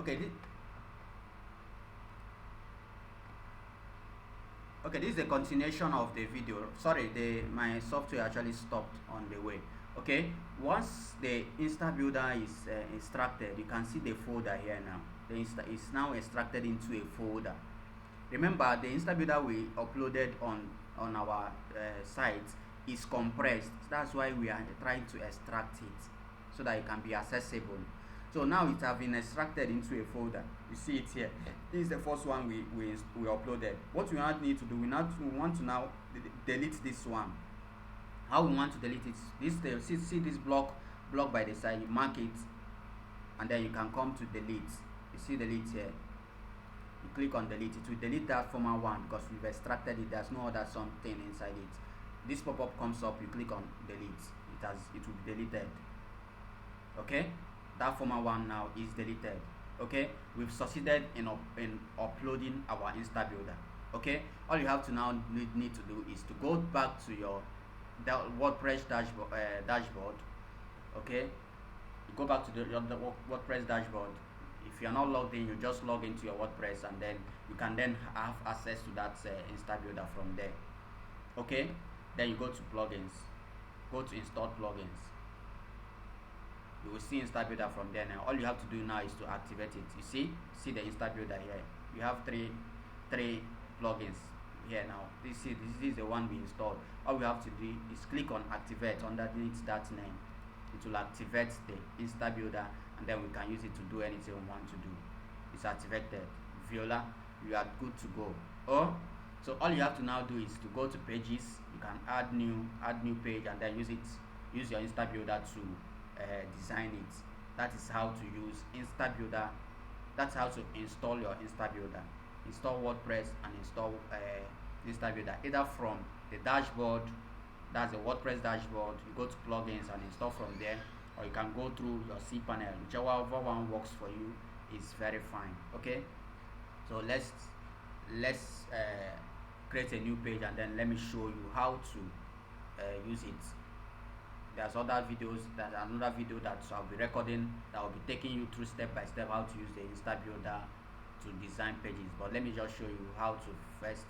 Okay, this is the continuation of the video. Sorry, my software actually stopped on the way. Okay, once the Instabuilder is extracted, you can see the folder here now. The is now extracted into a folder. Remember, the Instabuilder we uploaded on our site is compressed. That's why we are trying to extract it so that it can be accessible. So now it has been extracted into a folder. You see it here. This is the first one we uploaded. What we now need to do, we want to now delete this one. How we want to delete it? See this block by the side. You mark it, and then you can come to delete. You see delete here. You click on delete. It will delete that former one because we've extracted it. There's no other something inside it. This pop-up comes up. You click on delete. It will be deleted. Okay. That former one now is deleted. Okay, we've succeeded in uploading our Instabuilder. Okay, all you have to now need to do is to go back to your WordPress dashboard. Okay, you go back to the WordPress dashboard. If you're not logged in, you just log into your WordPress, and then you can then have access to that Instabuilder from there. Okay, then you go to plugins, go to install plugins. You will see Instabuilder from there. Now all you have to do now is to activate it. You see the Instabuilder here. You have three plugins here now. This is the one we installed. All we have to do is click on activate underneath that name. It will activate the Instabuilder, and then we can use it to do anything we want to do. It's activated. Viola, you are good to go. So all you have to now do is to go to pages. You can add new page, and then use your Instabuilder to design it. That is how to use Instabuilder. That's how to install your Instabuilder. Install WordPress and install Instabuilder either from the dashboard. That's the WordPress dashboard. You go to plugins and install from there, or you can go through your cPanel. Whichever one works for you is very fine. Okay, so let's create a new page, and then let me show you how to use it. There's another video that I'll be recording that will be taking you through step by step how to use the Instabuilder to design pages. But let me just show you how to first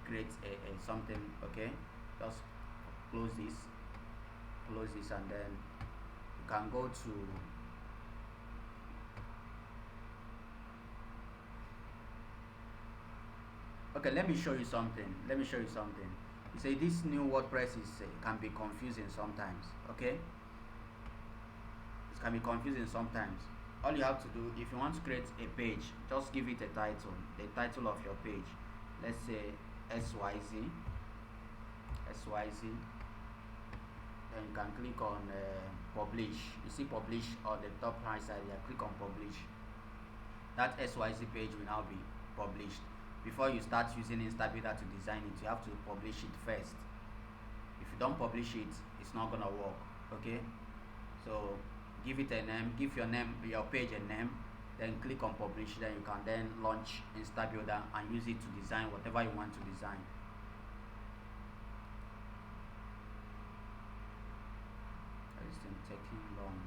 create a something. Okay, just close this, and then you can go to okay. Let me show you something. You say this new WordPress can be confusing sometimes. Okay, it can be confusing sometimes. All you have to do, if you want to create a page, just give it a title. The title of your page, let's say XYZ. Then you can click on publish. You see publish on the top right side here. Click on publish. That XYZ page will now be published. Before you start using Instabuilder to design it, you have to publish it first. If you don't publish it, it's not gonna work. Okay, so give it a name, give your page a name, then click on publish. Then you can then launch Instabuilder and use it to design whatever you want to design. This thing taking long.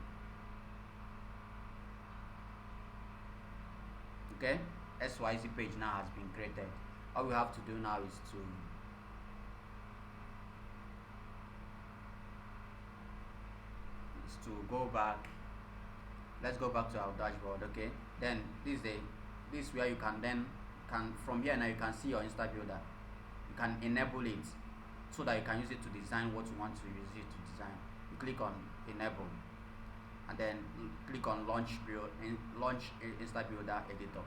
Okay, XYZ page now has been created. All we have to do now is to go back. Let's go back to our dashboard. Okay, then this is where you can from here now you can see your Instabuilder. You can enable it so that you can use it to design what you want to use it to design. You click on enable, and then you click on launch Instabuilder editor.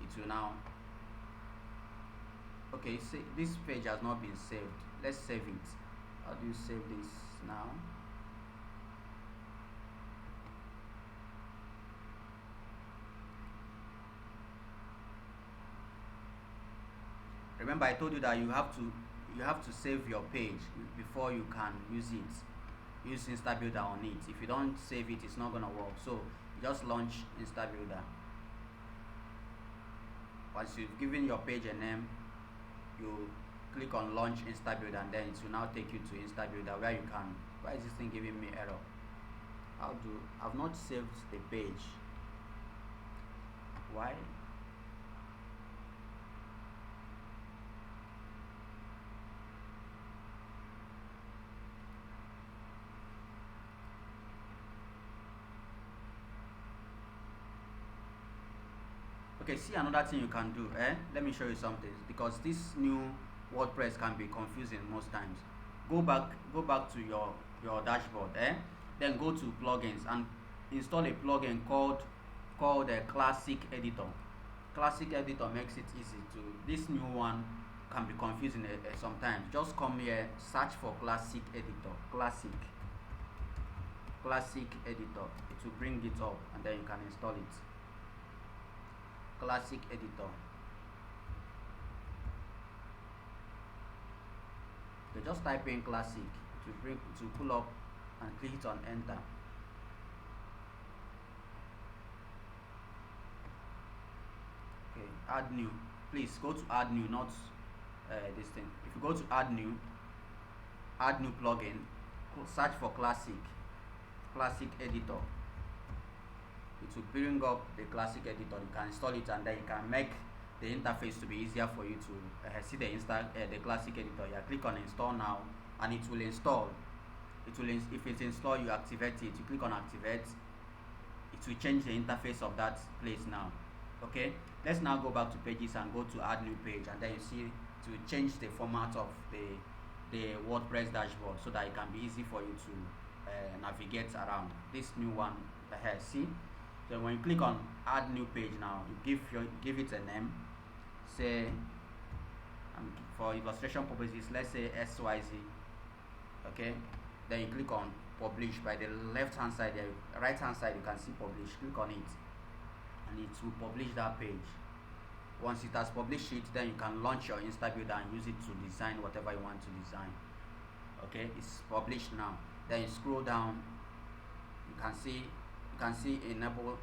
It will now. Okay, see, this page has not been saved. Let's save it. How do you save this now? Remember, I told you that you have to save your page before you can use Instabuilder on it. If you don't save it, it's not gonna work. So just launch Instabuilder. Once you've given your page a name, you click on launch Instabuilder, and then it will now take you to Instabuilder where you can. Why is this thing giving me error? I've not saved the page. Why? Okay, see another thing you can do. Let me show you something, because this new WordPress can be confusing most times. Go back to your dashboard. Then go to plugins and install a plugin called the Classic Editor. Classic Editor makes it easy to. This new one can be confusing sometimes. Just come here, search for Classic Editor. Classic Editor. It will bring it up, and then you can install it. Classic Editor. Okay, just type in Classic to pull up and click it on Enter. Okay, add new. Please go to add new, not this thing. If you go to add new plugin, search for Classic Editor. It will bring up the Classic Editor. You can install it, and then you can make the interface to be easier for you to see the Classic Editor. You click on install now, and it will install. If it's installed, you activate it. You click on activate. It will change the interface of that place now. Okay, let's now go back to pages and go to add new page, and then you see to change the format of the WordPress dashboard so that it can be easy for you to navigate around this new one. See, so when you click on add new page now, you give it a name. Say, for illustration purposes, let's say XYZ. Okay, then you click on publish. By the left hand side, the right hand side, you can see publish. Click on it, and it will publish that page. Once it has published it, then you can launch your Instabuilder and use it to design whatever you want to design. Okay, it's published now. Then you scroll down, you can see enable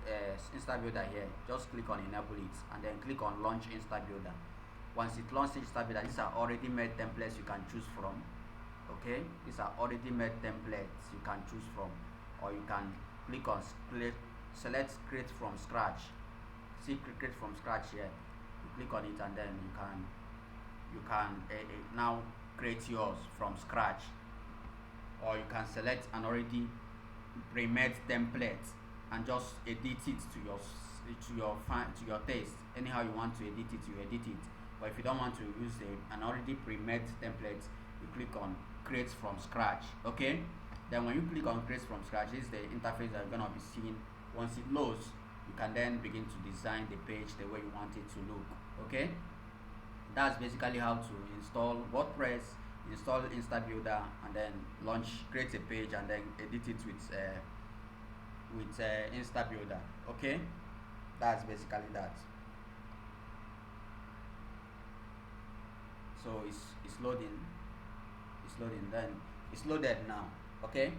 Instabuilder here. Just click on enable it, and then click on launch Instabuilder. Once it launches Instabuilder, these are already made templates you can choose from. Okay, these are already made templates you can choose from, or you can click on select create from scratch. See create from scratch here. You click on it, and then you can now create yours from scratch, or you can select an already pre-made template and just edit it to your taste. Anyhow you want to edit it, you edit it. But if you don't want to use an already pre-made template, you click on create from scratch. Okay, then when you click on create from scratch, this is the interface that you're gonna be seeing. Once it loads, you can then begin to design the page the way you want it to look. Okay, that's basically how to install WordPress, install Instabuilder, and then create a page, and then edit it with Instabuilder. Okay, that's basically that. So it's loading, then it's loaded now. Okay,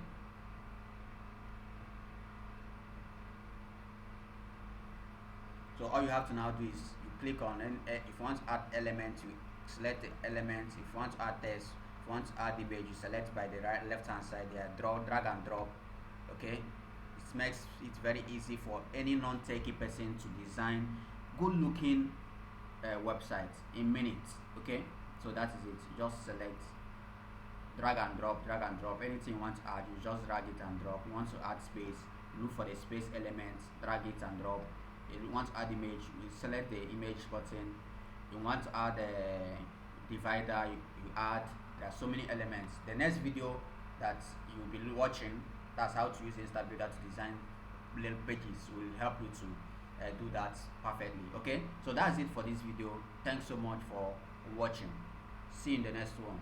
so all you have to now do is you click on, and if you want to add elements, you select the elements. If you want to add text, if you want to add image, you select by the left hand side there, drag and drop. Okay, it makes it very easy for any non-techie person to design good looking websites in minutes. Okay, so that is it. You just select, drag and drop. Anything you want to add, you just drag it and drop. You want to add space, look for the space elements, drag it and drop. If you want to add image, you select the image button. You want to add a divider, you add. There are so many elements. The next video that you'll be watching, that's how to use Instabuilder to design little pages, will help you to do that perfectly. Okay, so that's it for this video. Thanks so much for watching. See you in the next one.